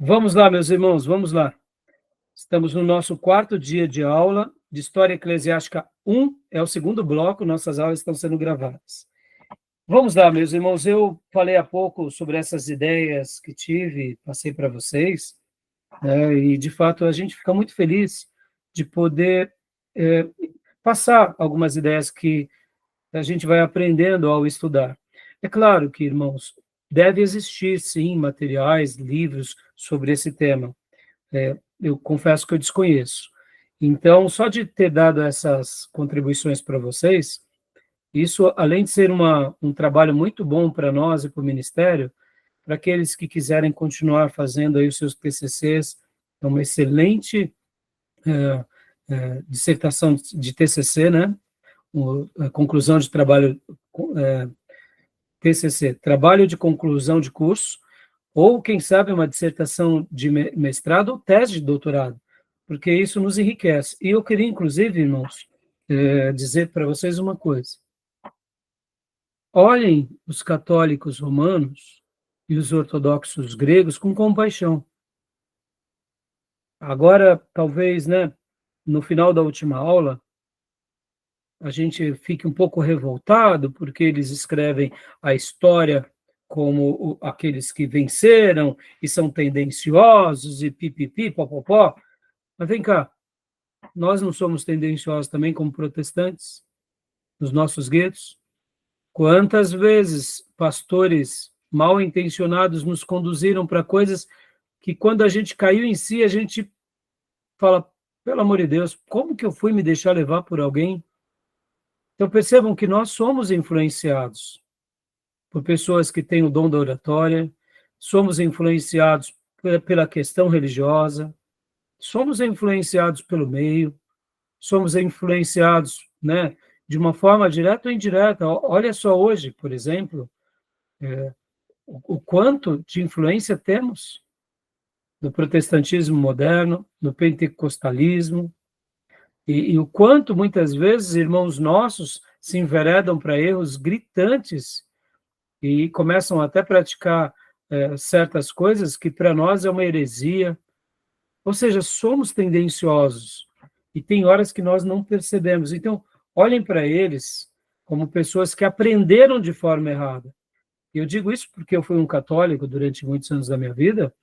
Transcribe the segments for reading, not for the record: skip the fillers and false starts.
Vamos lá, meus irmãos, vamos lá. Estamos no nosso quarto dia de aula de História Eclesiástica 1, é o segundo bloco, nossas aulas estão sendo gravadas. Vamos lá, meus irmãos, eu falei há pouco sobre essas ideias que tive, passei para vocês, e de fato a gente fica muito feliz de poder passar algumas ideias que a gente vai aprendendo ao estudar. É claro que, irmãos, deve existir, sim, materiais, livros sobre esse tema. Eu confesso que eu desconheço. Então, só de ter dado essas contribuições para vocês, isso, além de ser um trabalho muito bom para nós e para o Ministério, para aqueles que quiserem continuar fazendo aí os seus TCCs, é uma excelente dissertação de TCC, né? A conclusão de trabalho, TCC, trabalho de conclusão de curso, ou, quem sabe, uma dissertação de mestrado ou tese de doutorado, porque isso nos enriquece. E eu queria, inclusive, irmãos, dizer para vocês uma coisa. Olhem os católicos romanos e os ortodoxos gregos com compaixão. Agora, talvez, né, no final da última aula, a gente fique um pouco revoltado, porque eles escrevem a história como aqueles que venceram e são tendenciosos e pipipi, popopó. Mas vem cá, nós não somos tendenciosos também como protestantes, nos nossos guetos? Quantas vezes pastores mal intencionados nos conduziram para coisas que, quando a gente caiu em si, a gente fala, pelo amor de Deus, como que eu fui me deixar levar por alguém? Então percebam que nós somos influenciados por pessoas que têm o dom da oratória, somos influenciados pela questão religiosa, somos influenciados pelo meio, somos influenciados, né, de uma forma direta ou indireta. Olha só hoje, por exemplo, o quanto de influência temos no protestantismo moderno, no pentecostalismo, e o quanto, muitas vezes, irmãos nossos se enveredam para erros gritantes e começam até a praticar certas coisas que para nós é uma heresia. Ou seja, somos tendenciosos e tem horas que nós não percebemos. Então, olhem para eles como pessoas que aprenderam de forma errada. E eu digo isso porque eu fui um católico durante muitos anos da minha vida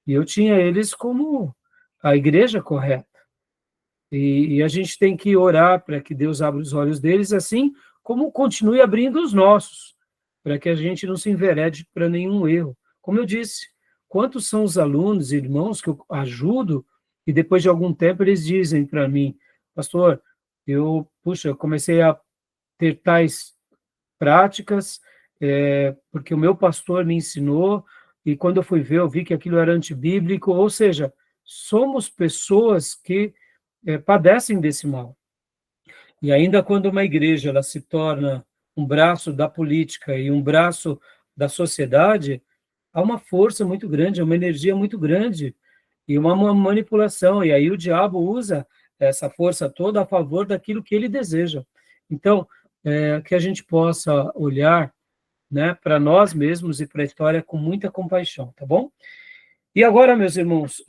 e eu tinha eles como a igreja correta. E a gente tem que orar para que Deus abra os olhos deles, assim como continue abrindo os nossos, para que a gente não se enverede para nenhum erro. Como eu disse, quantos são os alunos e irmãos que eu ajudo e depois de algum tempo eles dizem para mim, pastor, eu comecei a ter tais práticas, porque o meu pastor me ensinou, e quando eu fui ver, eu vi que aquilo era antibíblico, ou seja, somos pessoas que padecem desse mal. E ainda quando uma igreja ela se torna um braço da política e um braço da sociedade, há uma força muito grande, uma energia muito grande e uma manipulação. E aí o diabo usa essa força toda a favor daquilo que ele deseja. Então, que a gente possa olhar, né, para nós mesmos e para a história com muita compaixão, tá bom? E agora, meus irmãos,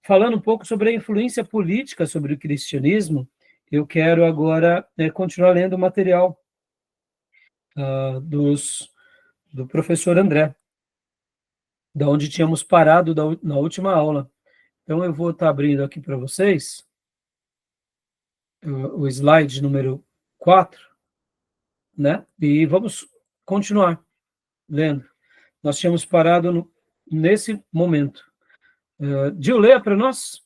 falando um pouco sobre a influência política sobre o cristianismo, eu quero agora continuar lendo o material do professor André, da onde tínhamos parado na última aula. Então, eu vou estar abrindo aqui para vocês o slide número 4, né? E vamos continuar lendo. Nós tínhamos parado nesse momento. Gil, leia para nós.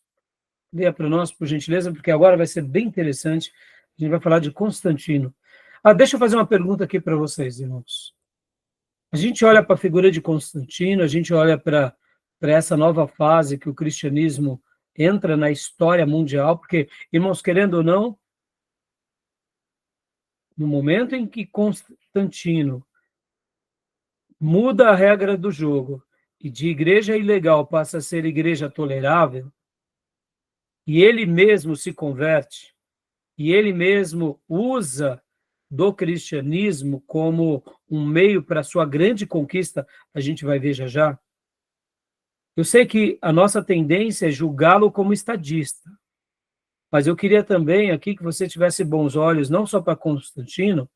Leia para nós, por gentileza, porque agora vai ser bem interessante. A gente vai falar de Constantino. Deixa eu fazer uma pergunta aqui para vocês, irmãos. A gente olha para a figura de Constantino, a gente olha para essa nova fase que o cristianismo entra na história mundial, porque, irmãos, querendo ou não, no momento em que Constantino muda a regra do jogo e de igreja ilegal passa a ser igreja tolerável, e ele mesmo se converte, e ele mesmo usa do cristianismo como um meio para a sua grande conquista, a gente vai ver já já. Eu sei que a nossa tendência é julgá-lo como estadista, mas eu queria também aqui que você tivesse bons olhos, não só para Constantino,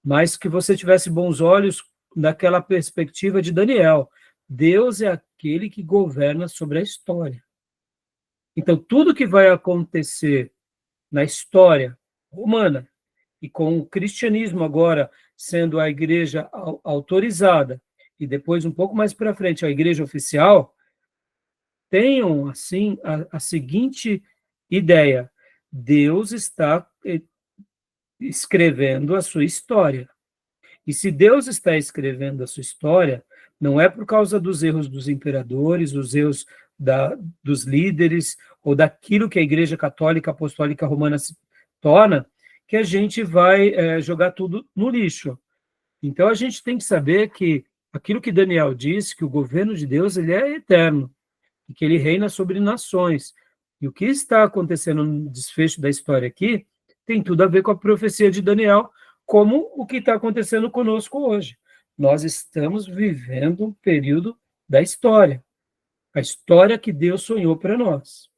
mas que você tivesse bons olhos daquela perspectiva de Daniel. Deus é aquele que governa sobre a história. Então, tudo que vai acontecer na história romana, e com o cristianismo agora sendo a igreja autorizada, e depois, um pouco mais para frente, a igreja oficial, tenham, assim, a seguinte ideia: Deus está escrevendo a sua história. E se Deus está escrevendo a sua história, não é por causa dos erros dos imperadores, os erros dos líderes, ou daquilo que a Igreja Católica Apostólica Romana se torna, que a gente vai jogar tudo no lixo. Então, a gente tem que saber que aquilo que Daniel disse, que o governo de Deus ele é eterno, e que ele reina sobre nações. E o que está acontecendo no desfecho da história aqui tem tudo a ver com a profecia de Daniel, como o que está acontecendo conosco hoje. Nós estamos vivendo um período da história, a história que Deus sonhou para nós.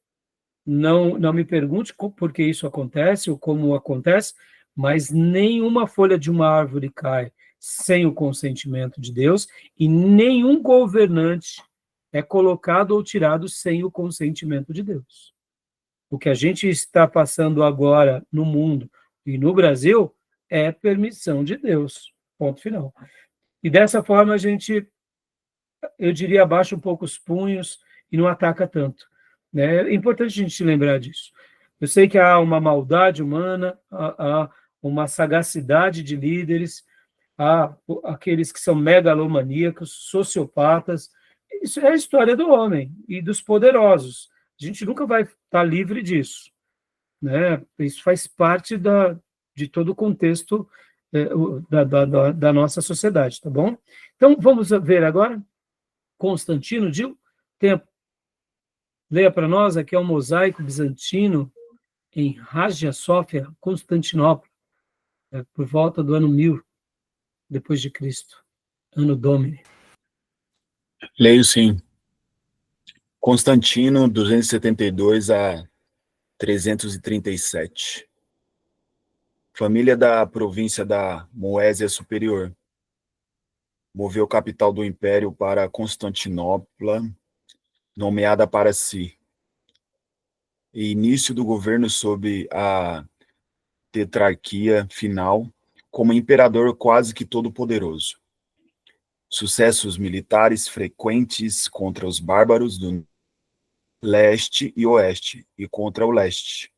Não me pergunte por que isso acontece ou como acontece, mas nenhuma folha de uma árvore cai sem o consentimento de Deus e nenhum governante é colocado ou tirado sem o consentimento de Deus. O que a gente está passando agora no mundo e no Brasil é permissão de Deus. Ponto final. E dessa forma a gente, eu diria, abaixa um pouco os punhos e não ataca tanto. Né? É importante a gente lembrar disso. Eu sei que há uma maldade humana, há uma sagacidade de líderes, há aqueles que são megalomaníacos, sociopatas. Isso é a história do homem e dos poderosos. A gente nunca vai estar livre disso. Né? Isso faz parte de todo o contexto da nossa sociedade, tá bom? Então, vamos ver agora Constantino, Gil, tempo. Leia para nós, aqui é um mosaico bizantino em Hagia Sofia, Constantinopla, por volta do ano 1000 depois de Cristo, ano Domini. Leio sim. Constantino, 272 a 337. Família da província da Moésia Superior. Moveu capital do império para Constantinopla, nomeada para si. E início do governo sob a tetrarquia final, como imperador quase que todo-poderoso. Sucessos militares frequentes contra os bárbaros do leste e oeste, e contra o leste.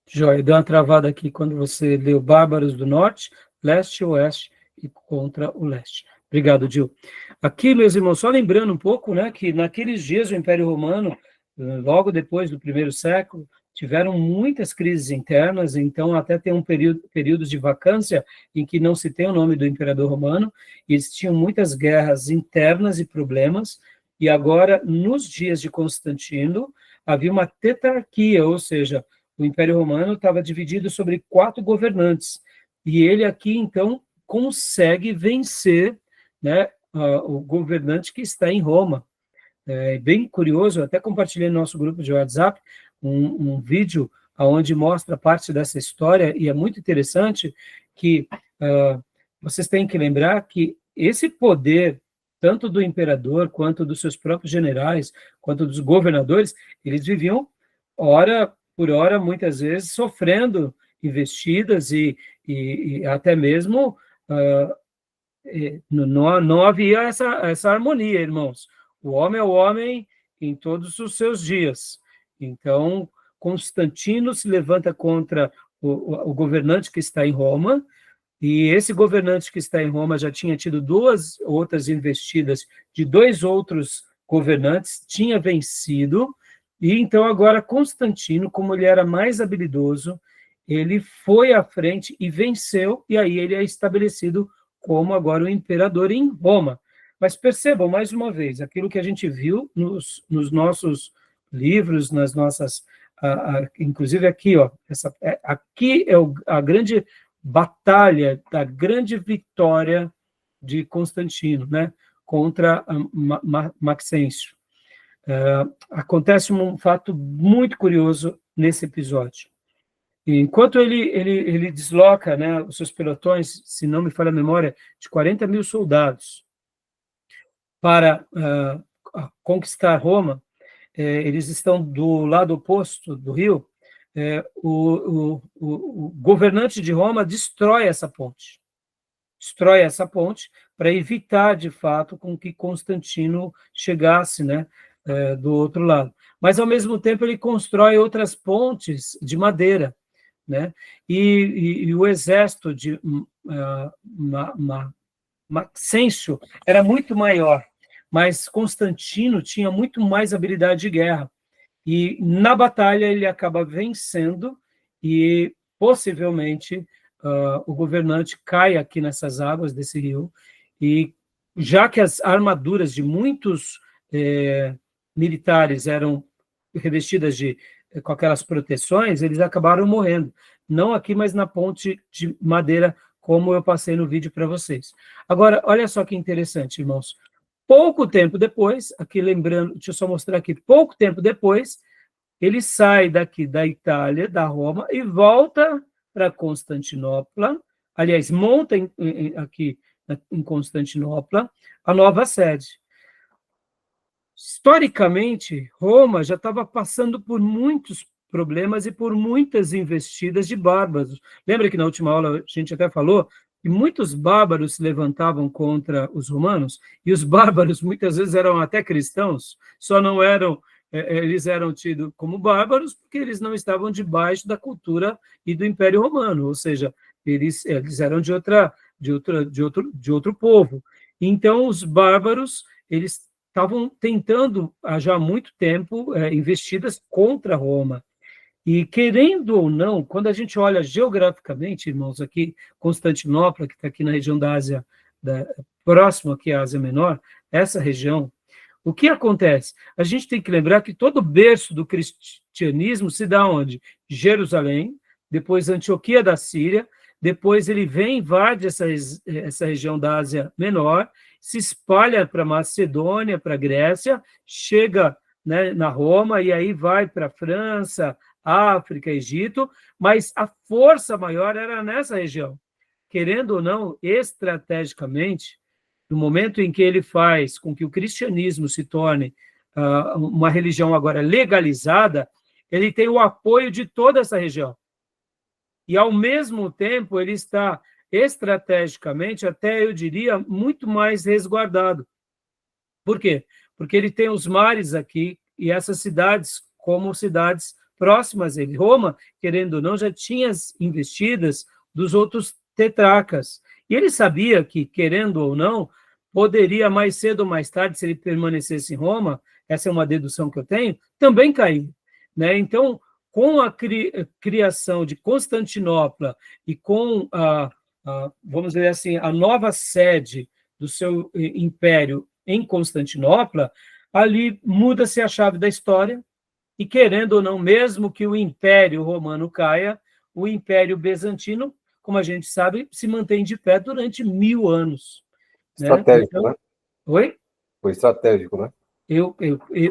Joia, deu uma travada aqui quando você leu Bárbaros do Norte, Leste e Oeste, e contra o Leste. Obrigado, Gil. Aqui, meus irmãos, só lembrando um pouco, né, que naqueles dias o Império Romano, logo depois do primeiro século, tiveram muitas crises internas, então até tem períodos de vacância em que não se tem o nome do imperador romano, e eles tinham muitas guerras internas e problemas, e agora, nos dias de Constantino, havia uma tetrarquia, ou seja, o Império Romano estava dividido sobre 4 governantes, e ele aqui, então, consegue vencer, né, o governante que está em Roma. É bem curioso, eu até compartilhei no nosso grupo de WhatsApp um vídeo onde mostra parte dessa história, e é muito interessante que vocês têm que lembrar que esse poder, tanto do imperador, quanto dos seus próprios generais, quanto dos governadores, eles viviam hora por hora, muitas vezes, sofrendo investidas e até mesmo não havia essa harmonia, irmãos. O homem é o homem em todos os seus dias. Então, Constantino se levanta contra o governante que está em Roma, e esse governante que está em Roma já tinha tido 2 outras investidas de 2 outros governantes, tinha vencido, e então agora Constantino, como ele era mais habilidoso, ele foi à frente e venceu, e aí ele é estabelecido como agora o imperador em Roma. Mas percebam, mais uma vez, aquilo que a gente viu nos nossos livros, nas nossas... inclusive aqui, ó, aqui é a grande batalha da grande vitória de Constantino, né, contra Maxêncio. acontece um fato muito curioso nesse episódio. Enquanto ele desloca, né, os seus pelotões, se não me falha a memória, de 40 mil soldados para conquistar Roma, eles estão do lado oposto do rio, o governante de Roma destrói essa ponte para evitar, de fato, com que Constantino chegasse, né, do outro lado. Mas, ao mesmo tempo, ele constrói outras pontes de madeira, né? E o exército de Maxêncio era muito maior, mas Constantino tinha muito mais habilidade de guerra. E na batalha ele acaba vencendo e possivelmente o governante cai aqui nessas águas desse rio. E já que as armaduras de muitos militares eram revestidas com aquelas proteções, eles acabaram morrendo. Não aqui, mas na ponte de madeira, como eu passei no vídeo para vocês. Agora, olha só que interessante, irmãos. Pouco tempo depois, aqui lembrando, deixa eu só mostrar aqui, pouco tempo depois, ele sai daqui da Itália, da Roma, e volta para Constantinopla, aliás, monta aqui em Constantinopla a nova sede. Historicamente, Roma já estava passando por muitos problemas e por muitas investidas de bárbaros. Lembra que na última aula a gente até falou que muitos bárbaros se levantavam contra os romanos, e os bárbaros muitas vezes eram até cristãos, só não eram, eles eram tidos como bárbaros porque eles não estavam debaixo da cultura e do Império Romano, ou seja, eles eram de outro povo. Então, os bárbaros, eles estavam tentando, há já muito tempo, investidas contra Roma. E, querendo ou não, quando a gente olha geograficamente, irmãos, aqui, Constantinopla, que está aqui na região da Ásia, próximo aqui à Ásia Menor, essa região, o que acontece? A gente tem que lembrar que todo o berço do cristianismo se dá onde? Jerusalém, depois Antioquia da Síria, depois ele vem, invade essa região da Ásia Menor, se espalha para Macedônia, para Grécia, chega, né, na Roma, e aí vai para a França, África, Egito, mas a força maior era nessa região. Querendo ou não, estrategicamente, no momento em que ele faz com que o cristianismo se torne uma religião agora legalizada, ele tem o apoio de toda essa região. E, ao mesmo tempo, ele está estrategicamente, até eu diria, muito mais resguardado. Por quê? Porque ele tem os mares aqui, e essas cidades, como cidades próximas a ele. Roma, querendo ou não, já tinha as investidas dos outros tetrarcas. E ele sabia que, querendo ou não, poderia mais cedo ou mais tarde, se ele permanecesse em Roma, essa é uma dedução que eu tenho, também cair, né? Então, com a criação de Constantinopla e com vamos dizer assim, a nova sede do seu império em Constantinopla, ali muda-se a chave da história, e, querendo ou não, mesmo que o Império Romano caia, o Império Bizantino, como a gente sabe, se mantém de pé durante 1000 anos. Estratégico, né? Então, né? Oi? Foi estratégico, né?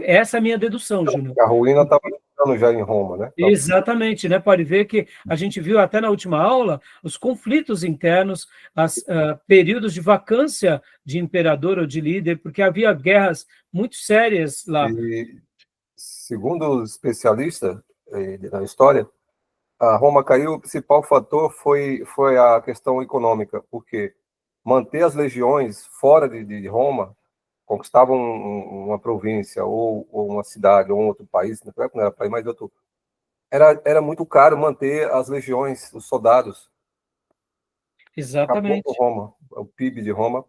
Essa é a minha dedução, Júnior. A ruína estava chegando já em Roma, né? Exatamente, né? Pode ver que a gente viu até na última aula os conflitos internos, os períodos de vacância de imperador ou de líder, porque havia guerras muito sérias lá. E, segundo os especialistas na história, a Roma caiu, o principal fator foi a questão econômica, porque manter as legiões fora de Roma, conquistavam uma província, ou uma cidade, ou um outro país, não era país, mas outro, era muito caro manter as legiões, os soldados. Exatamente. Acabou com Roma, o PIB de Roma.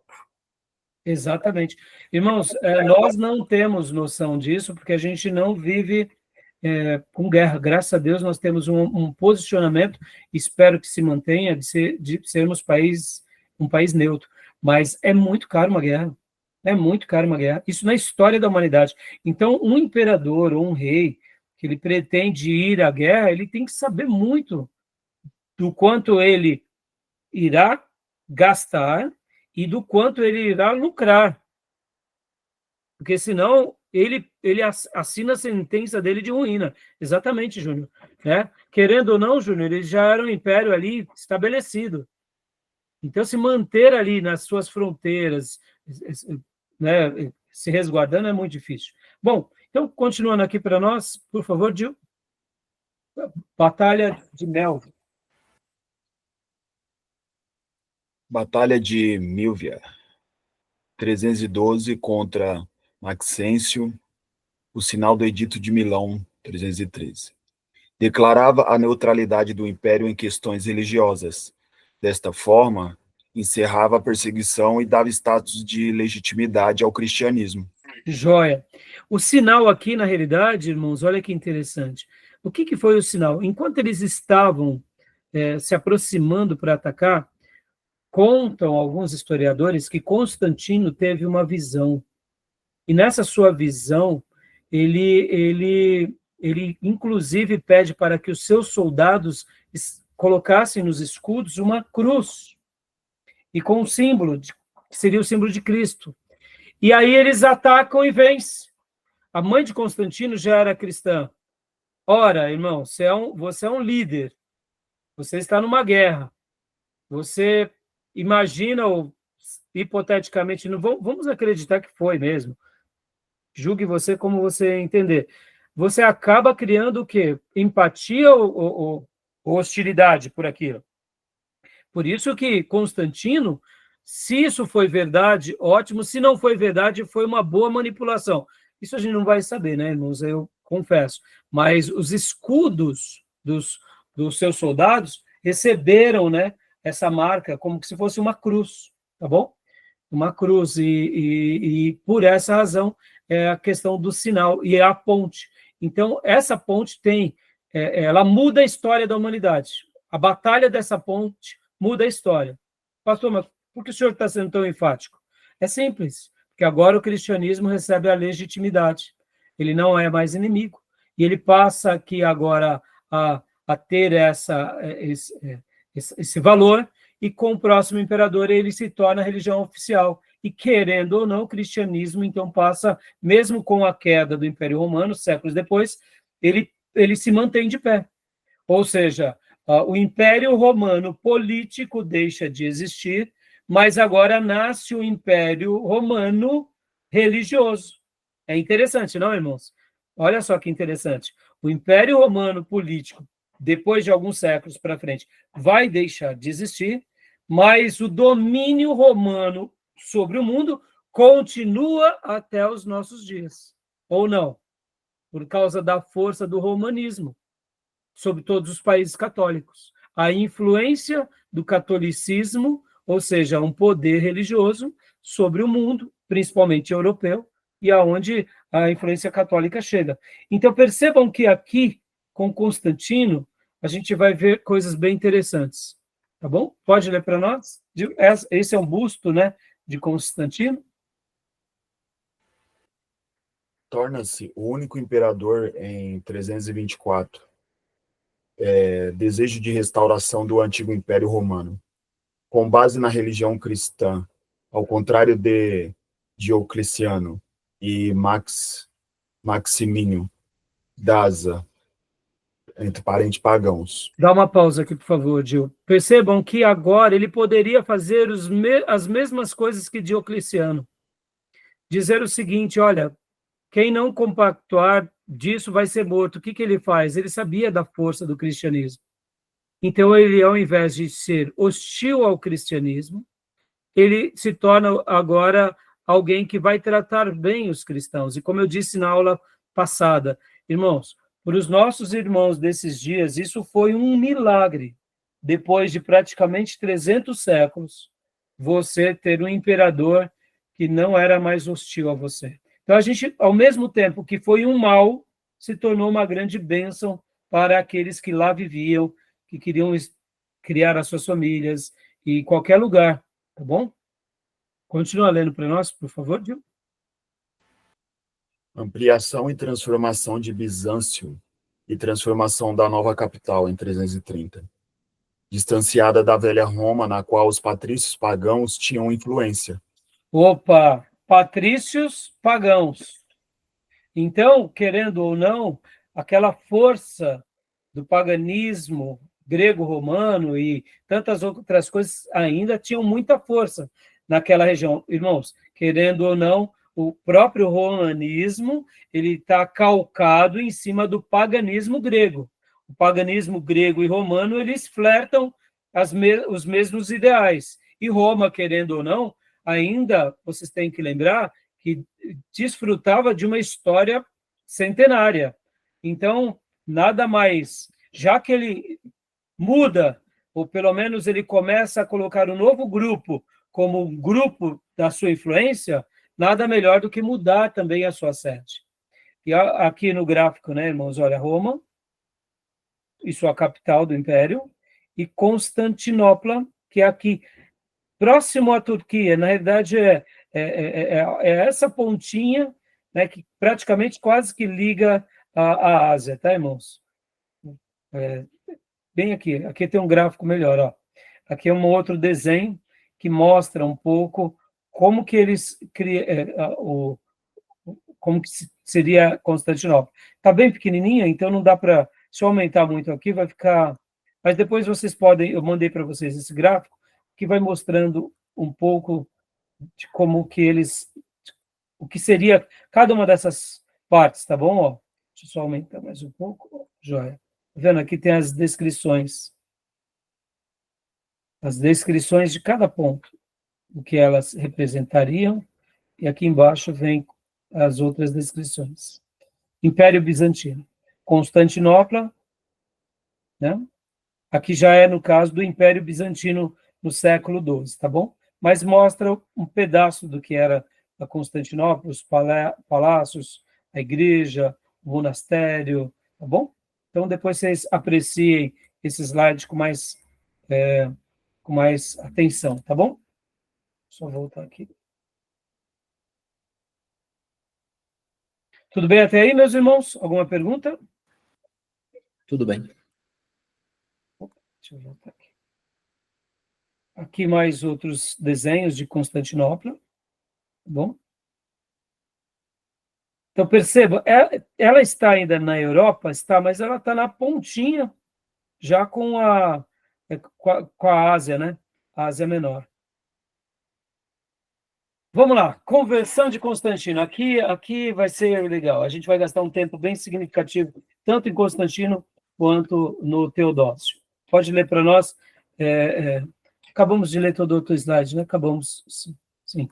Exatamente. Irmãos, nós não temos noção disso, porque a gente não vive com guerra. Graças a Deus, nós temos um posicionamento, espero que se mantenha, de sermos um país neutro. Mas é muito caro uma guerra. É muito caro uma guerra. Isso na história da humanidade. Então, um imperador ou um rei que ele pretende ir à guerra, ele tem que saber muito do quanto ele irá gastar e do quanto ele irá lucrar. Porque, senão, ele assina a sentença dele de ruína. Exatamente, Júnior. Né? Querendo ou não, Júnior, ele já era um império ali estabelecido. Então, se manter ali nas suas fronteiras, né, se resguardando, é muito difícil. Bom, então, continuando aqui para nós, por favor, Gil. Batalha de Milvia. Batalha de Milvia, 312 contra Maxêncio, o sinal do Edito de Milão, 313. Declarava a neutralidade do império em questões religiosas. Desta forma, encerrava a perseguição e dava status de legitimidade ao cristianismo. Joia. O sinal aqui, na realidade, irmãos, olha que interessante. O que foi o sinal? Enquanto eles estavam se aproximando para atacar, contam alguns historiadores que Constantino teve uma visão. E nessa sua visão, ele inclusive pede para que os seus soldados colocassem nos escudos uma cruz, e com um símbolo, que seria o símbolo de Cristo. E aí eles atacam e vencem. A mãe de Constantino já era cristã. Ora, irmão, você é um líder, você está numa guerra, você imagina, ou hipoteticamente, não vamos acreditar que foi mesmo, julgue você como você entender. Você acaba criando o quê? Empatia ou hostilidade por aquilo. Por isso que Constantino, se isso foi verdade, ótimo. Se não foi verdade, foi uma boa manipulação. Isso a gente não vai saber, né, irmãos? Eu confesso. Mas os escudos dos seus soldados receberam, né, essa marca como se fosse uma cruz, tá bom? Uma cruz. E por essa razão é a questão do sinal e a ponte. Então, essa ponte ela muda a história da humanidade. A batalha dessa ponte muda a história. Pastor, mas por que o senhor está sendo tão enfático? É simples, porque agora o cristianismo recebe a legitimidade. Ele não é mais inimigo. E ele passa aqui agora a ter esse valor, e com o próximo imperador ele se torna a religião oficial. E querendo ou não, o cristianismo então passa, mesmo com a queda do Império Romano, séculos depois, ele se mantém de pé. Ou seja, o Império Romano político deixa de existir, mas agora nasce o Império Romano religioso. É interessante, não, irmãos? Olha só que interessante. O Império Romano político, depois de alguns séculos para frente, vai deixar de existir, mas o domínio romano sobre o mundo continua até os nossos dias. Ou não? Por causa da força do romanismo sobre todos os países católicos. A influência do catolicismo, ou seja, um poder religioso sobre o mundo, principalmente europeu, e aonde a influência católica chega. Então, percebam que aqui, com Constantino, a gente vai ver coisas bem interessantes. Tá bom? Pode ler para nós? Esse é um busto, né, de Constantino. Torna-se o único imperador em 324. Desejo de restauração do antigo Império Romano, com base na religião cristã, ao contrário de Diocleciano e Maximínio Daza, entre parentes pagãos. Dá uma pausa aqui, por favor, Gil. Percebam que agora ele poderia fazer as mesmas coisas que Diocleciano. Dizer o seguinte, olha, quem não compactuar disso vai ser morto. O que ele faz? Ele sabia da força do cristianismo. Então, ele, ao invés de ser hostil ao cristianismo, ele se torna agora alguém que vai tratar bem os cristãos. E como eu disse na aula passada, irmãos, para os nossos irmãos desses dias, isso foi um milagre. Depois de praticamente 300 séculos, você ter um imperador que não era mais hostil a você. Então, a gente, ao mesmo tempo que foi um mal, se tornou uma grande bênção para aqueles que lá viviam, que queriam criar as suas famílias, em qualquer lugar, tá bom? Continua lendo para nós, por favor, Gil. Ampliação e transformação de Bizâncio e transformação da nova capital em 330. Distanciada da velha Roma, na qual os patrícios pagãos tinham influência. Opa, patrícios pagãos. Então, querendo ou não, aquela força do paganismo grego-romano e tantas outras coisas ainda tinham muita força naquela região. Irmãos, querendo ou não, o próprio romanismo ele está calcado em cima do paganismo grego. O paganismo grego e romano, eles flertam os mesmos ideais. E Roma, querendo ou não, ainda, vocês têm que lembrar, que desfrutava de uma história centenária. Então, nada mais, já que ele muda, ou pelo menos ele começa a colocar um novo grupo como um grupo da sua influência, nada melhor do que mudar também a sua sede. E aqui no gráfico, né, irmãos, olha, Roma, e sua capital do império, e Constantinopla, que é aqui, próximo à Turquia, na realidade é essa pontinha, né, que praticamente quase que liga a Ásia, tá, irmãos? Bem aqui tem um gráfico melhor, ó. Aqui é um outro desenho que mostra um pouco como que eles como que seria Constantinopla. Está bem pequenininha, então não dá para, se eu aumentar muito aqui, vai ficar... Mas depois vocês podem, eu mandei para vocês esse gráfico, que vai mostrando um pouco de como que eles, o que seria cada uma dessas partes, tá bom? Ó, deixa eu só aumentar mais um pouco, joia. Tá vendo? Aqui tem as descrições de cada ponto, o que elas representariam, e aqui embaixo vem as outras descrições. Império Bizantino. Constantinopla, né? Aqui já é no caso do Império Bizantino no século XII, tá bom? Mas mostra um pedaço do que era a Constantinopla, os palácios, a igreja, o monastério, tá bom? Então, depois vocês apreciem esse slide com mais atenção, tá bom? Só voltar aqui. Tudo bem até aí, meus irmãos? Alguma pergunta? Tudo bem. Deixa eu voltar aqui. Aqui mais outros desenhos de Constantinopla, tá bom? Então, perceba, ela está ainda na Europa, está, mas ela está na pontinha, já com a Ásia, né? A Ásia Menor. Vamos lá, conversão de Constantino. Aqui vai ser legal. A gente vai gastar um tempo bem significativo, tanto em Constantino quanto no Teodósio. Pode ler para nós. Acabamos de ler todo o outro slide, né? Acabamos, sim.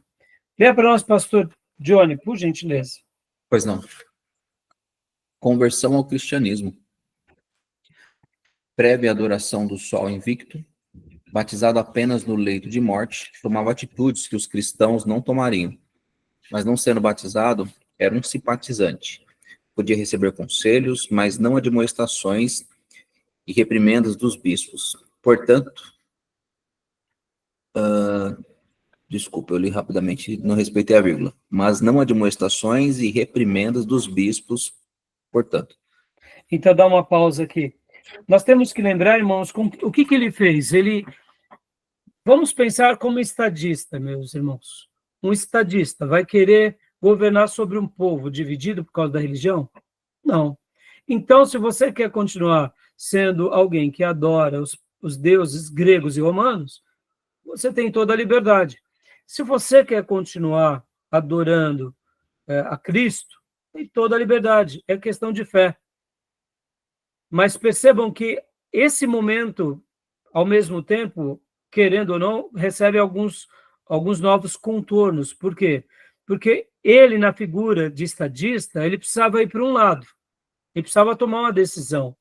Leia para nós, pastor Johnny, por gentileza. Pois não. Conversão ao cristianismo. Prévia adoração do sol invicto, batizado apenas no leito de morte, tomava atitudes que os cristãos não tomariam. Mas não sendo batizado, era um simpatizante. Podia receber conselhos, mas não admoestações e reprimendas dos bispos. Portanto, desculpa, eu li rapidamente, não respeitei a vírgula. Mas não admoestações e reprimendas dos bispos, portanto. Então, dá uma pausa aqui. Nós temos que lembrar, irmãos, o que ele fez. Vamos pensar como estadista, meus irmãos. Um estadista vai querer governar sobre um povo dividido por causa da religião? Não. Então, se você quer continuar sendo alguém que adora os deuses gregos e romanos, você tem toda a liberdade. Se você quer continuar adorando a Cristo, tem toda a liberdade. É questão de fé. Mas percebam que esse momento, ao mesmo tempo, querendo ou não, recebe alguns novos contornos. Por quê? Porque ele, na figura de estadista, ele precisava ir para um lado. Ele precisava tomar uma decisão.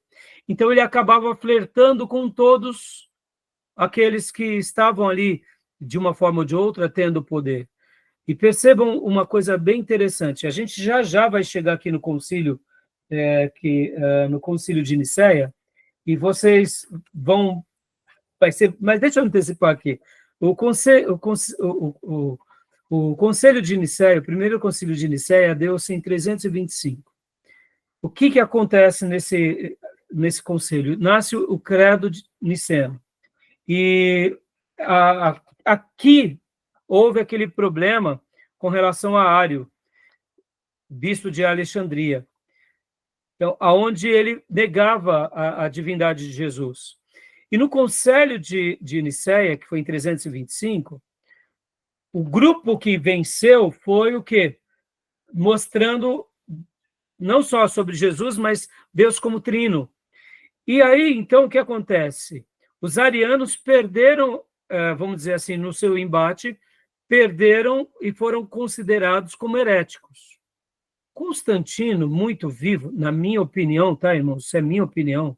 Então, ele acabava flertando com todos aqueles que estavam ali, de uma forma ou de outra, tendo poder. E percebam uma coisa bem interessante. A gente já vai chegar aqui no concílio, no concílio de Nicéia, e vocês vão... mas deixa eu antecipar aqui. O concílio de Nicéia, o primeiro concílio de Nicéia, deu-se em 325. O que acontece nesse concílio? Nasce o credo niceno. E aqui houve aquele problema com relação a Ário. bispo de Alexandria, então, aonde ele negava a divindade de Jesus. E no concílio de Nicéia, que foi em 325, o grupo que venceu foi o quê? Mostrando não só sobre Jesus, mas Deus como trino. E aí, então, o que acontece? Os arianos perderam, vamos dizer assim, no seu embate, perderam e foram considerados como heréticos. Constantino, muito vivo, na minha opinião, tá, irmãos? Isso é minha opinião.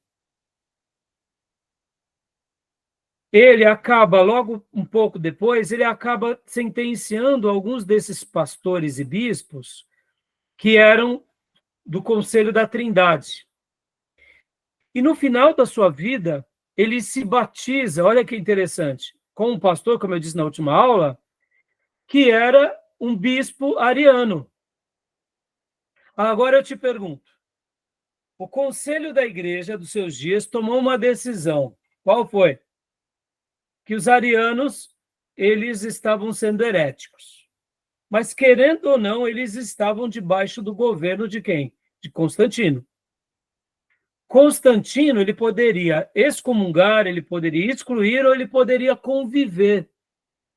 Ele acaba, logo um pouco depois, ele acaba sentenciando alguns desses pastores e bispos que eram do Conselho da Trindade. E no final da sua vida, ele se batiza, olha que interessante, com um pastor, como eu disse na última aula, que era um bispo ariano. Agora eu te pergunto, o conselho da igreja dos seus dias tomou uma decisão. Qual foi? Que os arianos, eles estavam sendo heréticos. Mas, querendo ou não, eles estavam debaixo do governo de quem? De Constantino. Constantino, ele poderia excomungar, ele poderia excluir, ou ele poderia conviver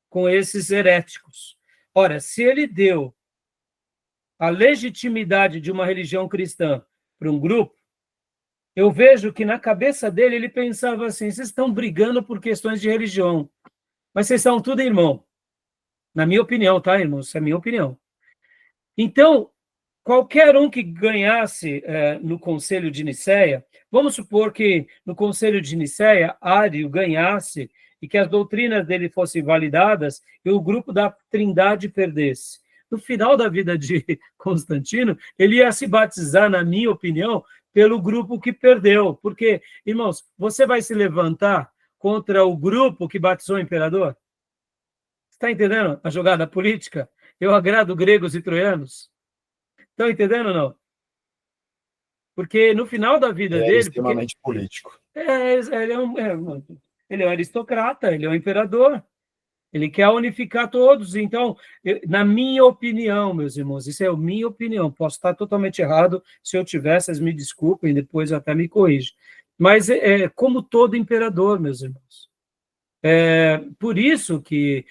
com esses heréticos. Ora, se ele deu a legitimidade de uma religião cristã para um grupo, eu vejo que na cabeça dele ele pensava assim, vocês estão brigando por questões de religião, mas vocês são tudo irmão. Na minha opinião, tá, irmãos? Essa é a minha opinião. Então, qualquer um que ganhasse no Conselho de Nicéia, vamos supor que no Conselho de Nicéia, Ário ganhasse e que as doutrinas dele fossem validadas e o grupo da Trindade perdesse. No final da vida de Constantino, ele ia se batizar, na minha opinião, pelo grupo que perdeu. Porque, irmãos, você vai se levantar contra o grupo que batizou o imperador? Está entendendo a jogada política? Eu agrado gregos e troianos? Estão entendendo ou não? Porque no final da vida dele... extremamente político. Ele é um aristocrata, ele é um imperador. Ele quer unificar todos. Então, na minha opinião, meus irmãos, isso é a minha opinião. Posso estar totalmente errado. Se eu tiver, vocês me desculpem, depois eu até me corrijo. Mas é como todo imperador, meus irmãos. Por isso que...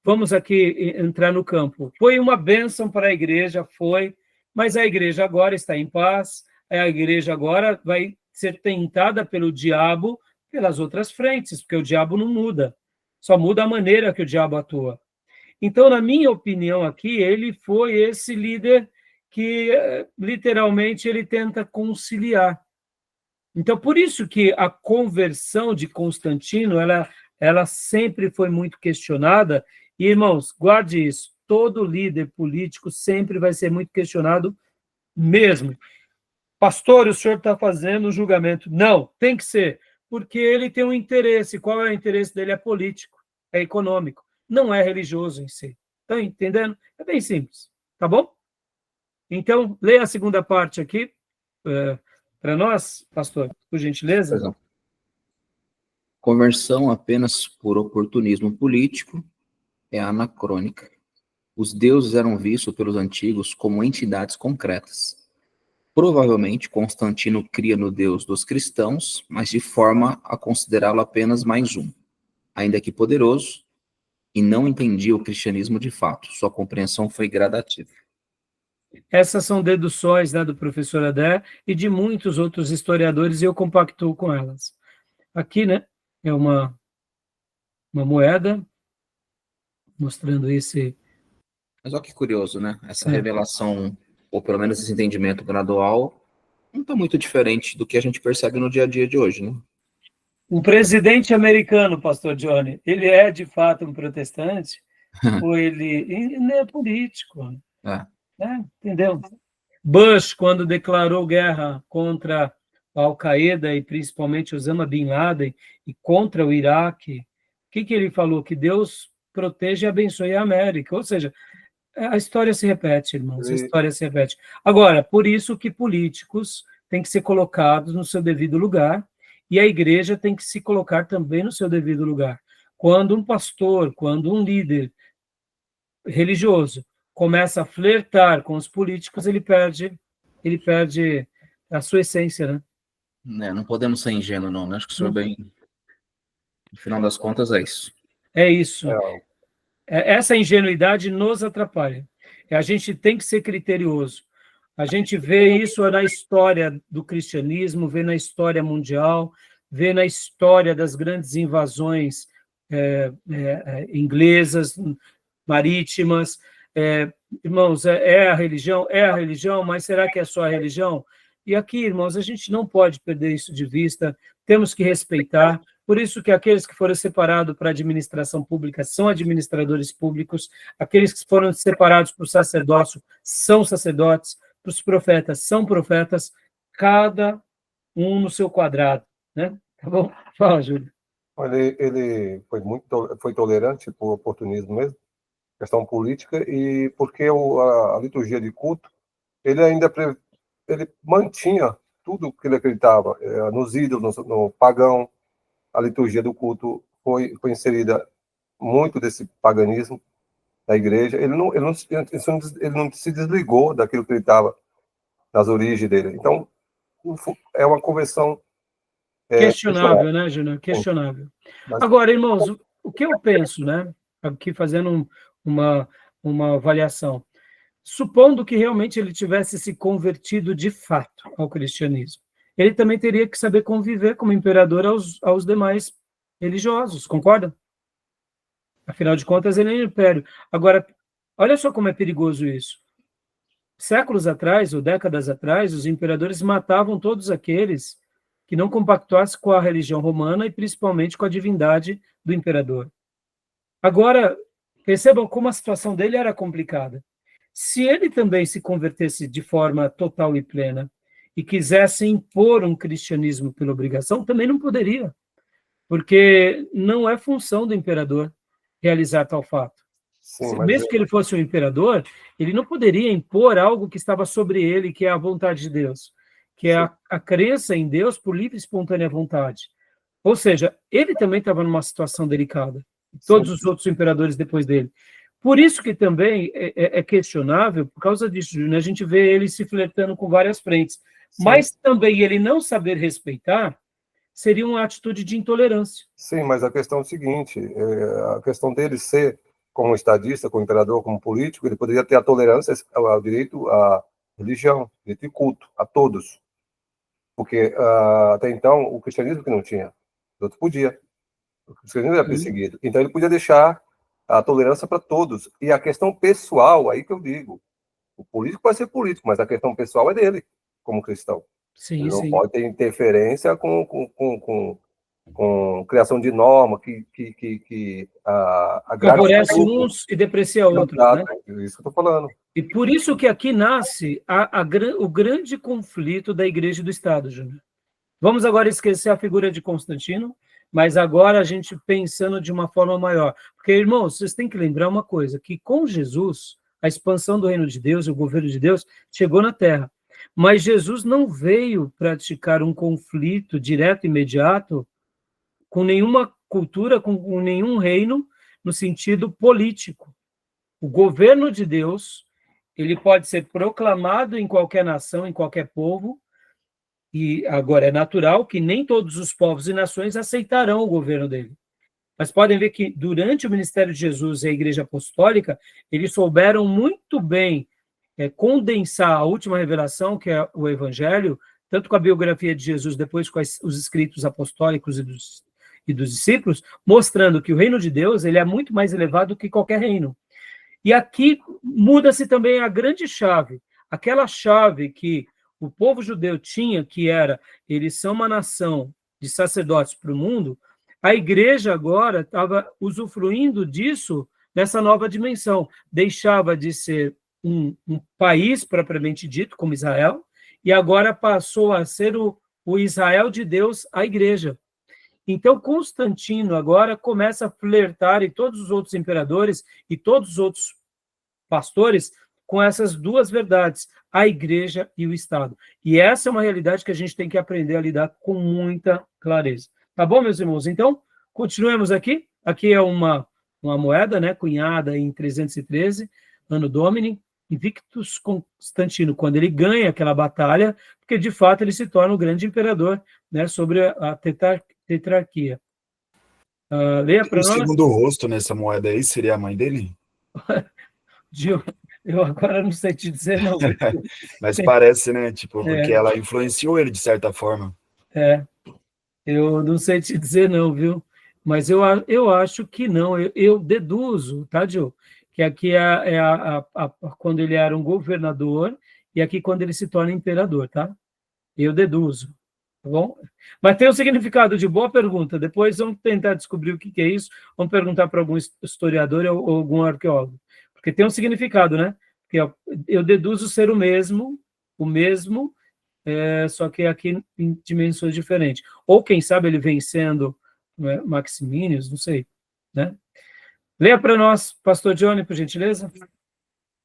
vamos aqui entrar no campo. Foi uma bênção para a igreja, mas a igreja agora está em paz, a igreja agora vai ser tentada pelo diabo pelas outras frentes, porque o diabo não muda, só muda a maneira que o diabo atua. Então, na minha opinião aqui, ele foi esse líder que, literalmente, ele tenta conciliar. Então, por isso que a conversão de Constantino, ela sempre foi muito questionada. E, irmãos, guarde isso, todo líder político sempre vai ser muito questionado mesmo. Pastor, o senhor está fazendo um julgamento. Não, tem que ser, porque ele tem um interesse. Qual é o interesse dele? É político, é econômico, não é religioso em si. Estão entendendo? É bem simples, tá bom? Então, leia a segunda parte aqui para nós, pastor, por gentileza. Perdão. Conversão apenas por oportunismo político é anacrônica. Os deuses eram vistos pelos antigos como entidades concretas. Provavelmente, Constantino cria no Deus dos cristãos, mas de forma a considerá-lo apenas mais um, ainda que poderoso, e não entendia o cristianismo de fato. Sua compreensão foi gradativa. Essas são deduções, né, do professor Adé e de muitos outros historiadores, e eu compactuo com elas. Aqui, né, é uma moeda mostrando esse... Mas olha que curioso, né? Essa revelação, ou pelo menos esse entendimento gradual, não está muito diferente do que a gente percebe no dia a dia de hoje, né? Um presidente americano, pastor Johnny, ele é de fato um protestante, ou ele é político, entendeu? Bush, quando declarou guerra contra a Al-Qaeda e principalmente Osama Bin Laden e contra o Iraque, o que ele falou? Que Deus protege e abençoe a América. Ou seja, a história se repete, irmãos, a história se repete. Agora, por isso que políticos têm que ser colocados no seu devido lugar e a igreja tem que se colocar também no seu devido lugar. Quando um pastor, quando um líder religioso começa a flertar com os políticos, ele perde a sua essência, né? Não podemos ser ingênuos, não, né? Acho que o senhor bem... No final das contas, é isso. É isso. Essa ingenuidade nos atrapalha. A gente tem que ser criterioso. A gente vê isso na história do cristianismo, vê na história mundial, vê na história das grandes invasões inglesas, marítimas. Irmãos, é a religião, mas será que é só a religião? E aqui, irmãos, a gente não pode perder isso de vista, temos que respeitar. Por isso que aqueles que foram separados para a administração pública são administradores públicos, aqueles que foram separados para o sacerdócio são sacerdotes, para os profetas são profetas, cada um no seu quadrado, né? Tá bom? Fala, Júlio. Ele foi tolerante por oportunismo mesmo, questão política, e porque a liturgia de culto, ele mantinha tudo que ele acreditava, nos ídolos, no pagão. A liturgia do culto foi inserida muito desse paganismo da igreja. Ele não se desligou daquilo que ele estava nas origens dele. Então, é uma conversão questionável, né, Júnior? Questionável. Agora, irmãos, o que eu penso, né? Aqui fazendo uma avaliação. Supondo que realmente ele tivesse se convertido de fato ao cristianismo, ele também teria que saber conviver como imperador aos demais religiosos, concorda? Afinal de contas, ele é um império. Agora, olha só como é perigoso isso. Séculos atrás, ou décadas atrás, os imperadores matavam todos aqueles que não compactuassem com a religião romana e principalmente com a divindade do imperador. Agora, percebam como a situação dele era complicada. Se ele também se convertesse de forma total e plena e quisesse impor um cristianismo pela obrigação, também não poderia, porque não é função do imperador realizar tal fato. Sim, mesmo que ele fosse um imperador, ele não poderia impor algo que estava sobre ele, que é a vontade de Deus, que é a crença em Deus por livre e espontânea vontade. Ou seja, ele também estava numa situação delicada, todos os outros imperadores depois dele. Por isso que também é questionável, por causa disso, né? A gente vê ele se flertando com várias frentes. Sim. Mas também ele não saber respeitar seria uma atitude de intolerância. Sim, mas a questão é o seguinte, a questão dele ser como estadista, como imperador, como político, ele poderia ter a tolerância ao direito à religião, direito de culto, a todos. Porque até então o cristianismo que não tinha, o outro podia. O cristianismo era perseguido. Então ele podia deixar a tolerância para todos. E a questão pessoal, aí que eu digo, o político pode ser político, mas a questão pessoal é dele, como cristão. Sim, ele não pode ter interferência com criação de norma que favorece uns e deprecia outros. Né? É isso que eu estou falando. E por isso que aqui nasce o grande conflito da Igreja e do Estado, Júnior. Vamos agora esquecer a figura de Constantino, mas agora a gente pensando de uma forma maior. Porque, irmãos, vocês têm que lembrar uma coisa, que com Jesus, a expansão do reino de Deus, o governo de Deus, chegou na Terra. Mas Jesus não veio praticar um conflito direto e imediato com nenhuma cultura, com nenhum reino, no sentido político. O governo de Deus, ele pode ser proclamado em qualquer nação, em qualquer povo, e agora é natural que nem todos os povos e nações aceitarão o governo dele. Mas podem ver que durante o ministério de Jesus e a Igreja Apostólica, eles souberam muito bem condensar a última revelação, que é o Evangelho, tanto com a biografia de Jesus, depois com os escritos apostólicos e dos discípulos, mostrando que o reino de Deus ele é muito mais elevado que qualquer reino. E aqui muda-se também a grande chave, aquela chave que o povo judeu tinha, que era, eles são uma nação de sacerdotes para o mundo, a igreja agora estava usufruindo disso, dessa nova dimensão. Deixava de ser um país propriamente dito, como Israel, e agora passou a ser o Israel de Deus, a igreja. Então, Constantino agora começa a flertar, e todos os outros imperadores e todos os outros pastores, com essas duas verdades, a igreja e o Estado. E essa é uma realidade que a gente tem que aprender a lidar com muita clareza. Tá bom, meus irmãos? Então, continuemos aqui. Aqui é uma moeda, né, cunhada em 313, Anno Domini, Invictus Constantino, quando ele ganha aquela batalha, porque de fato ele se torna o grande imperador, né, sobre a tetrarquia. Leia para O nós. segundo rosto nessa moeda aí seria a mãe dele? Gil, eu agora não sei te dizer, não. Mas parece, né? Tipo, porque É. ela influenciou ele de certa forma. Eu não sei te dizer, não, viu? Mas eu acho que não. Eu deduzo, tá, Gil? Que aqui quando ele era um governador e aqui quando ele se torna imperador, tá? Eu deduzo, tá bom? Mas tem um significado de boa pergunta. Depois vamos tentar descobrir o que é isso. Vamos perguntar para algum historiador ou algum arqueólogo. Porque tem um significado, né? Porque eu deduzo ser o mesmo, só que aqui em dimensões diferentes. Ou, quem sabe, ele vencendo Maximínios, não sei. Né? Leia para nós, pastor Johnny, por gentileza.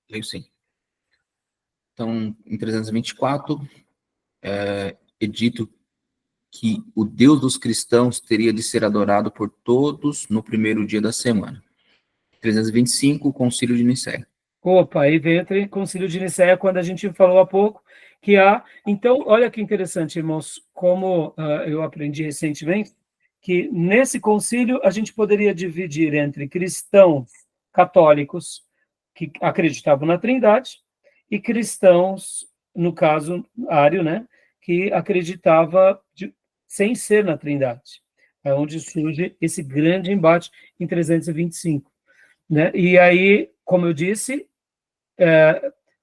Leio sim. Então, em 324, é dito que o Deus dos cristãos teria de ser adorado por todos no primeiro dia da semana. 325, o Concílio de Nicéia. Opa, aí vem o Concílio de Nicéia, quando a gente falou há pouco que há... Então, olha que interessante, irmãos, como eu aprendi recentemente, que nesse concílio a gente poderia dividir entre cristãos católicos, que acreditavam na Trindade, e cristãos, no caso, ário, né, que acreditava sem ser na Trindade. É onde surge esse grande embate em 325. Né? E aí, como eu disse,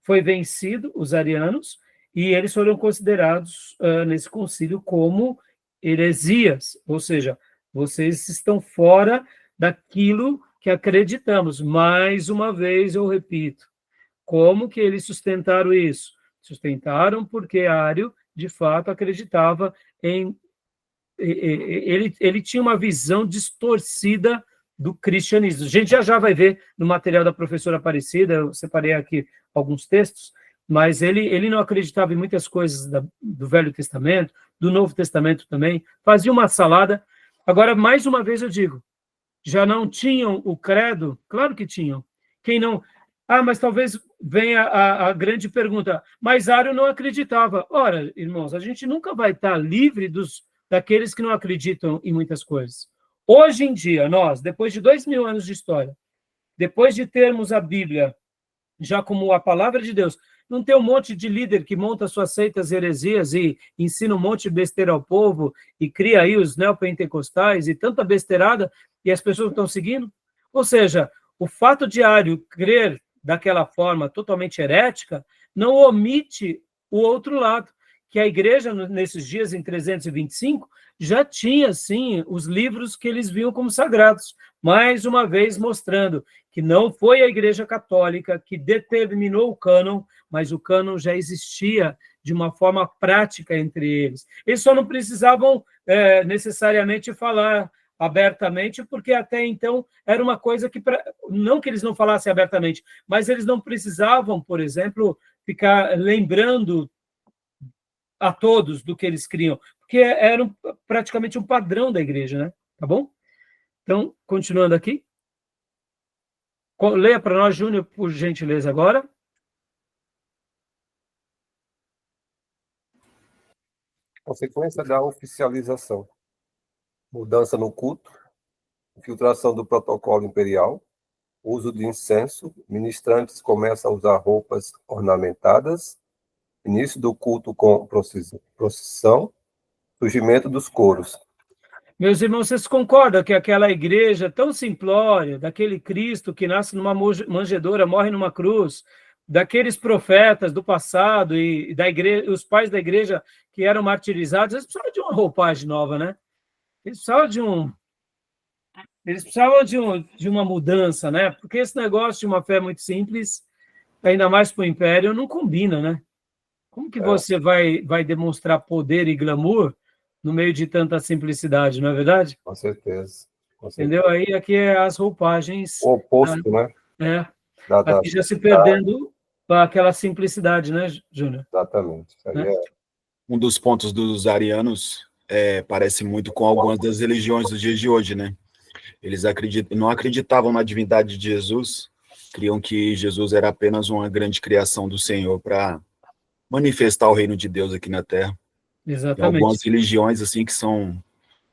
foi vencido os arianos, e eles foram considerados nesse concílio como heresias, ou seja, vocês estão fora daquilo que acreditamos. Mais uma vez eu repito, como que eles sustentaram isso? Sustentaram porque Ário, de fato, acreditava em... Ele tinha uma visão distorcida do cristianismo. A gente já vai ver no material da professora Aparecida, eu separei aqui alguns textos, mas ele não acreditava em muitas coisas do Velho Testamento, do Novo Testamento também, fazia uma salada. Agora, mais uma vez eu digo, já não tinham o credo? Claro que tinham. Quem não... mas talvez venha a grande pergunta, mas Ário não acreditava. Ora, irmãos, a gente nunca vai estar livre daqueles que não acreditam em muitas coisas. Hoje em dia, nós, depois de 2000 anos de história, depois de termos a Bíblia já como a palavra de Deus, não tem um monte de líder que monta suas seitas heresias e ensina um monte de besteira ao povo e cria aí os neopentecostais e tanta besteirada e as pessoas estão seguindo? Ou seja, o fato de Ário crer daquela forma totalmente herética não omite o outro lado, que a igreja, nesses dias, em 325, já tinha, sim, os livros que eles viam como sagrados, mais uma vez mostrando que não foi a Igreja Católica que determinou o cânon, mas o cânon já existia de uma forma prática entre eles. Eles só não precisavam necessariamente falar abertamente, porque até então era uma coisa que, não que eles não falassem abertamente, mas eles não precisavam, por exemplo, ficar lembrando a todos do que eles criam, porque era praticamente um padrão da igreja, né? Tá bom? Então, continuando aqui. Leia para nós, Júnior, por gentileza, agora. Consequência da oficialização. Mudança no culto, infiltração do protocolo imperial, uso de incenso, ministrantes começam a usar roupas ornamentadas, início do culto com procissão, surgimento dos coros. Meus irmãos, vocês concordam que aquela igreja tão simplória, daquele Cristo que nasce numa manjedoura, morre numa cruz, daqueles profetas do passado e da igreja, os pais da igreja que eram martirizados, eles precisavam de uma roupagem nova, né? Eles precisavam de uma mudança, né? Porque esse negócio de uma fé muito simples, ainda mais para o império, não combina, né? Como que você vai demonstrar poder e glamour no meio de tanta simplicidade, não é verdade? Com certeza. Entendeu? Aí aqui é as roupagens... O oposto, né? Aqui já se perdendo aquela simplicidade, né, Júnior? Exatamente. Isso aí Um dos pontos dos arianos parece muito com algumas das religiões dos dias de hoje, né? Eles não acreditavam na divindade de Jesus, criam que Jesus era apenas uma grande criação do Senhor para manifestar o reino de Deus aqui na Terra. Tem Exatamente. algumas religiões assim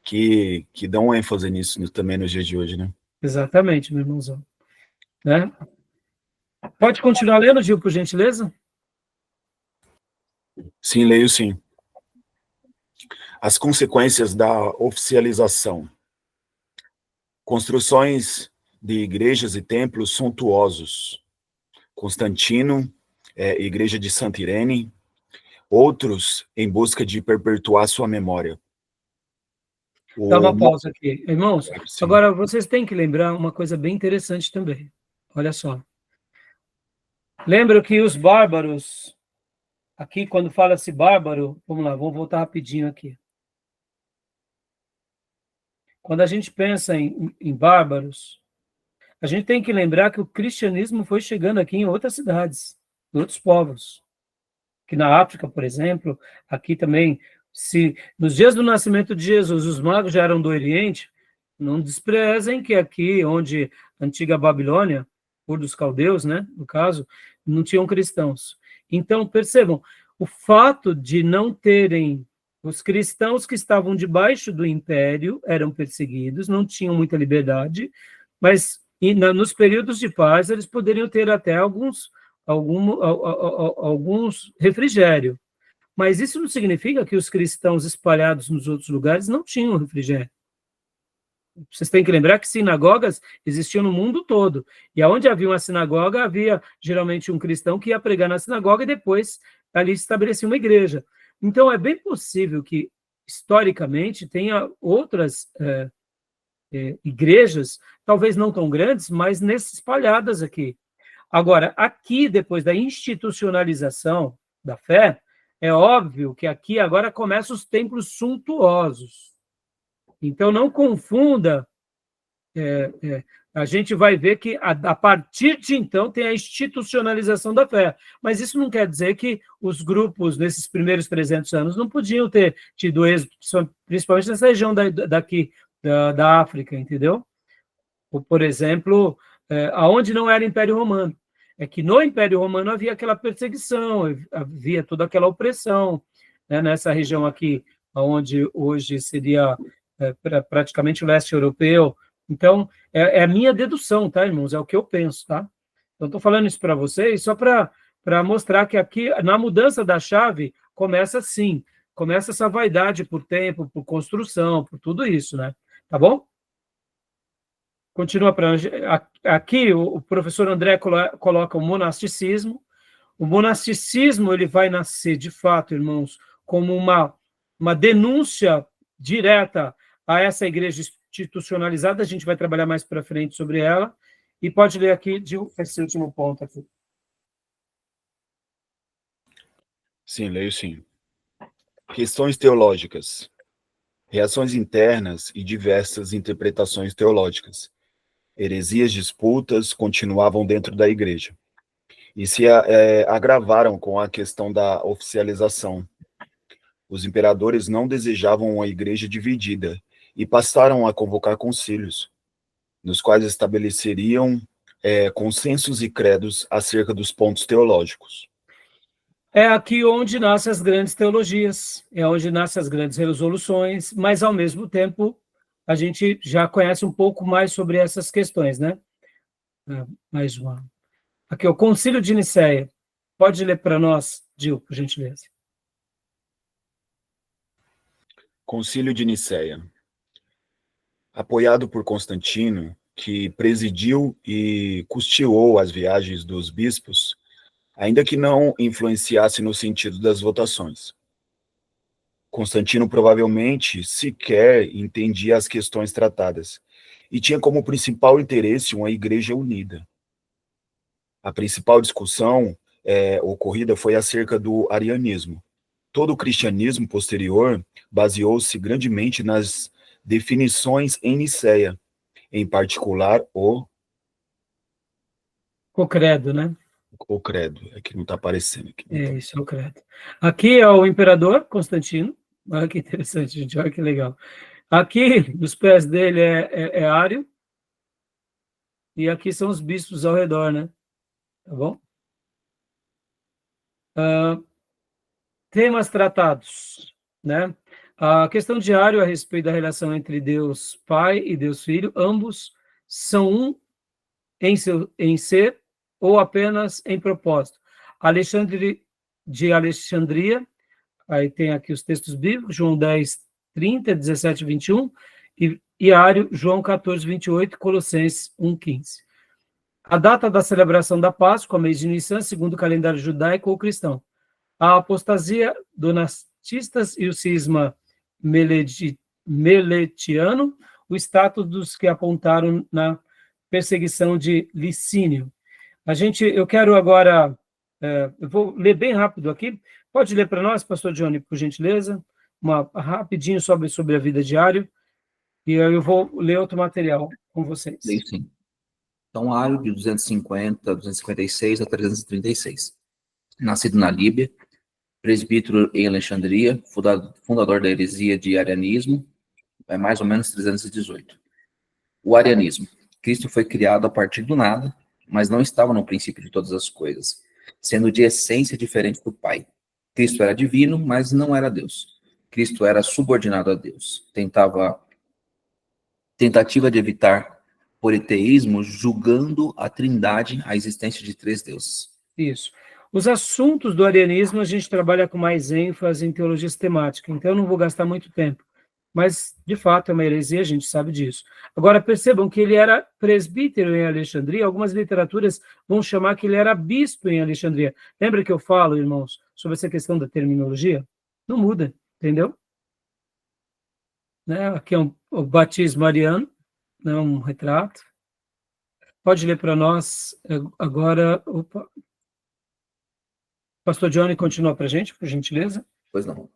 que dão ênfase nisso também nos dias de hoje, né? Exatamente, meu irmãozão. Né? Pode continuar lendo, Gil, por gentileza? Sim, leio sim. As consequências da oficialização. Construções de igrejas e templos suntuosos. Constantino, igreja de Santa Irene, outros em busca de perpetuar sua memória. Dá uma pausa aqui. Irmãos, Sim. agora vocês têm que lembrar uma coisa bem interessante também. Olha só. Lembra que os bárbaros, aqui quando fala-se bárbaro, vamos lá, vamos voltar rapidinho aqui. Quando a gente pensa em bárbaros, a gente tem que lembrar que o cristianismo foi chegando aqui em outras cidades, em outros povos. Que na África, por exemplo, aqui também, se nos dias do nascimento de Jesus os magos já eram do Oriente, não desprezem que aqui, onde a antiga Babilônia, por dos caldeus, né, no caso, não tinham cristãos. Então, percebam, o fato de não terem os cristãos que estavam debaixo do império eram perseguidos, não tinham muita liberdade, mas nos períodos de paz eles poderiam ter até alguns refrigério. Mas isso não significa que os cristãos espalhados nos outros lugares não tinham refrigério. Vocês têm que lembrar que sinagogas existiam no mundo todo. E aonde havia uma sinagoga, havia geralmente um cristão que ia pregar na sinagoga e depois ali estabelecia uma igreja. Então, é bem possível que, historicamente, tenha outras igrejas, talvez não tão grandes, mas espalhadas aqui. Agora, aqui, depois da institucionalização da fé, é óbvio que aqui agora começam os templos suntuosos. Então, não confunda, a gente vai ver que a partir de então tem a institucionalização da fé, mas isso não quer dizer que os grupos, nesses primeiros 300 anos, não podiam ter tido êxito, principalmente nessa região da África, entendeu? Ou, por exemplo, aonde não era Império Romano. É que no Império Romano havia aquela perseguição, havia toda aquela opressão, né, nessa região aqui, onde hoje seria praticamente o leste europeu. Então, é a minha dedução, tá, irmãos? É o que eu penso, tá? Então, estou falando isso para vocês só para mostrar que aqui, na mudança da chave, começa assim, começa essa vaidade por tempo, por construção, por tudo isso, né? Tá bom? Continua para aqui, o professor André coloca o monasticismo. O monasticismo ele vai nascer, de fato, irmãos, como uma denúncia direta a essa igreja institucionalizada. A gente vai trabalhar mais para frente sobre ela. E pode ler aqui, esse último ponto aqui. Sim, leio sim. Questões teológicas. Reações internas e diversas interpretações teológicas. Heresias disputas continuavam dentro da igreja e se agravaram com a questão da oficialização. Os imperadores não desejavam uma igreja dividida e passaram a convocar concílios, nos quais estabeleceriam consensos e credos acerca dos pontos teológicos. É aqui onde nascem as grandes teologias, é onde nascem as grandes resoluções, mas, ao mesmo tempo, a gente já conhece um pouco mais sobre essas questões, né? Mais uma. Aqui, o Concílio de Nicéia. Pode ler para nós, Gil, por gentileza. Concílio de Nicéia. Apoiado por Constantino, que presidiu e custeou as viagens dos bispos, ainda que não influenciasse no sentido das votações. Constantino provavelmente sequer entendia as questões tratadas e tinha como principal interesse uma igreja unida. A principal discussão ocorrida foi acerca do arianismo. Todo o cristianismo posterior baseou-se grandemente nas definições em Nicéia, em particular o credo, né? O credo, é que não está aparecendo aqui. Isso, o credo. Aqui é o imperador Constantino. Olha que interessante, gente, olha que legal. Aqui, nos pés dele é Ário. e aqui são os bispos ao redor, né? Tá bom? Temas tratados, né? A questão diária a respeito da relação entre Deus Pai e Deus Filho, ambos são um em ser ou apenas em propósito. Alexandre de Alexandria, aí tem aqui os textos bíblicos, João 10, 30, 17, 21, e Ário, João 14, 28, Colossenses 1, 15. A data da celebração da Páscoa, mês de Nissan, segundo o calendário judaico ou cristão. A apostasia donatistas e o cisma meletiano, o status dos que apontaram na perseguição de Licínio. Eu quero agora, eu vou ler bem rápido aqui. Pode ler para nós, pastor Johnny, por gentileza? Rapidinho sobre a vida diária. E aí eu vou ler outro material com vocês. Leio sim. Então, Ário, de 250, 256 a 336. Nascido na Líbia, presbítero em Alexandria, fundador da heresia de arianismo, mais ou menos 318. O arianismo. Cristo foi criado a partir do nada, mas não estava no princípio de todas as coisas, sendo de essência diferente do Pai. Cristo era divino, mas não era Deus. Cristo era subordinado a Deus. Tentativa de evitar politeísmo, julgando a trindade, a existência de 3 deuses. Isso. Os assuntos do arianismo a gente trabalha com mais ênfase em teologia sistemática, então eu não vou gastar muito tempo. Mas, de fato, é uma heresia, a gente sabe disso. Agora, percebam que ele era presbítero em Alexandria, algumas literaturas vão chamar que ele era bispo em Alexandria. Lembra que eu falo, irmãos, sobre essa questão da terminologia? Não muda, entendeu? Né? Aqui é o batismo mariano, né? Um retrato. Pode ler para nós agora. Opa. Pastor Johnny, continua para a gente, por gentileza. Pois não.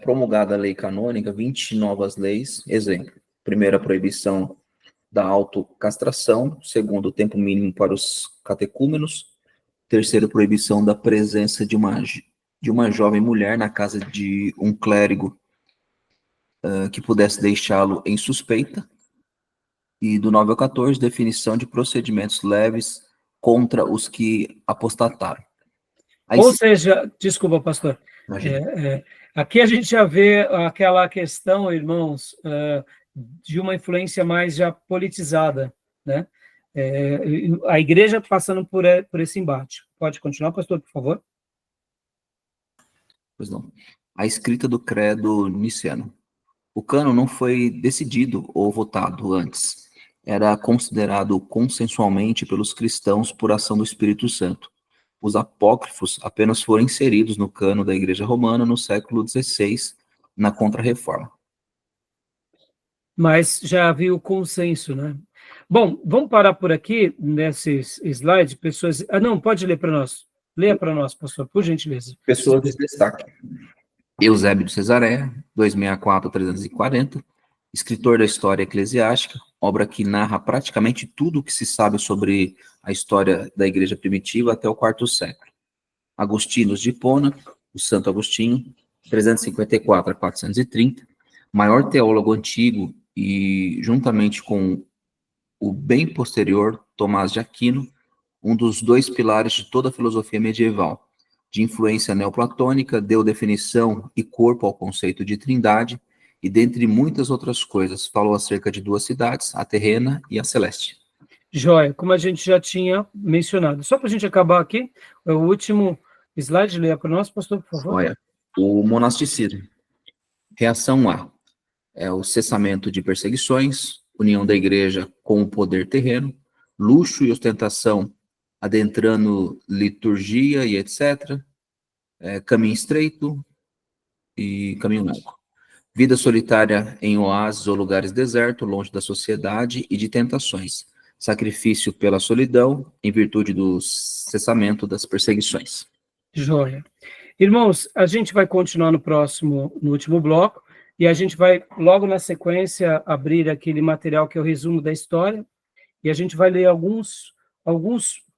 Promulgada a lei canônica, 20 novas leis. Exemplo: primeira, a proibição da autocastração. Segundo, o tempo mínimo para os catecúmenos. Terceiro, proibição da presença de uma jovem mulher na casa de um clérigo que pudesse deixá-lo em suspeita. E do 9 ao 14, definição de procedimentos leves contra os que apostataram. Aí, ou seja, desculpa, pastor, aqui a gente já vê aquela questão, irmãos, de uma influência mais já politizada, né? A igreja passando por esse embate. Pode continuar, pastor, por favor? Pois não. A escrita do credo niceno. O cânon não foi decidido ou votado antes. Era considerado consensualmente pelos cristãos por ação do Espírito Santo. Os apócrifos apenas foram inseridos no cânon da Igreja Romana no século XVI, na Contra-Reforma. Mas já havia o consenso, né? Bom, vamos parar por aqui, nesses slides, pessoas... não, pode ler para nós. Leia para nós, pastor, por gentileza. Pessoas de destaque. Eusébio de Cesareia, 264 a 340, escritor da História Eclesiástica, obra que narra praticamente tudo o que se sabe sobre a história da Igreja Primitiva até o IV século. Agostinos de Hipona, o Santo Agostinho, 354 a 430, maior teólogo antigo e, juntamente com o bem posterior Tomás de Aquino, um dos 2 pilares de toda a filosofia medieval. De influência neoplatônica, deu definição e corpo ao conceito de trindade e, dentre muitas outras coisas, falou acerca de 2 cidades, a terrena e a celeste. Joia, como a gente já tinha mencionado. Só para a gente acabar aqui, o último slide, leia para nós, pastor, por favor. Olha, o monasticismo. Reação A. O cessamento de perseguições, união da igreja com o poder terreno, luxo e ostentação adentrando liturgia e etc., caminho estreito e caminho longo. Vida solitária em oásis ou lugares desertos, longe da sociedade e de tentações. Sacrifício pela solidão, em virtude do cessamento das perseguições. Joia. Irmãos, a gente vai continuar no último bloco, e a gente vai, logo na sequência, abrir aquele material que é o resumo da história, e a gente vai ler alguns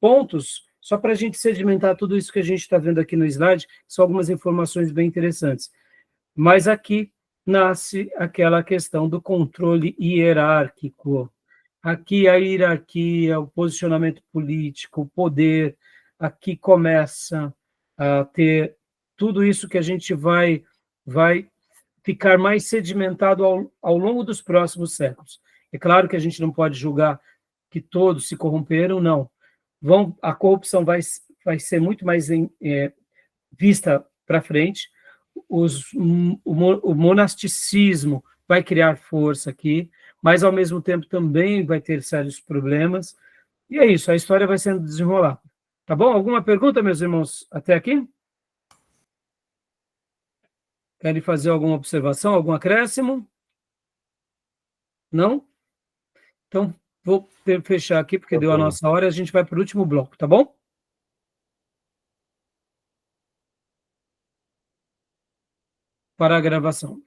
pontos, só para a gente sedimentar tudo isso que a gente está vendo aqui no slide, são algumas informações bem interessantes. Mas aqui nasce aquela questão do controle hierárquico. aqui a hierarquia, o posicionamento político, o poder, aqui começa a ter tudo isso que a gente vai ficar mais sedimentado ao longo dos próximos séculos. É claro que a gente não pode julgar que todos se corromperam, não. A corrupção vai ser muito mais vista para frente, o monasticismo vai criar força aqui, mas, ao mesmo tempo, também vai ter sérios problemas, e é isso, a história vai sendo desenrolada. Tá bom? Alguma pergunta, meus irmãos, até aqui? Querem fazer alguma observação, algum acréscimo? Não? Então, vou fechar aqui, porque deu a nossa hora, e a gente vai para o último bloco, tá bom? Para a gravação.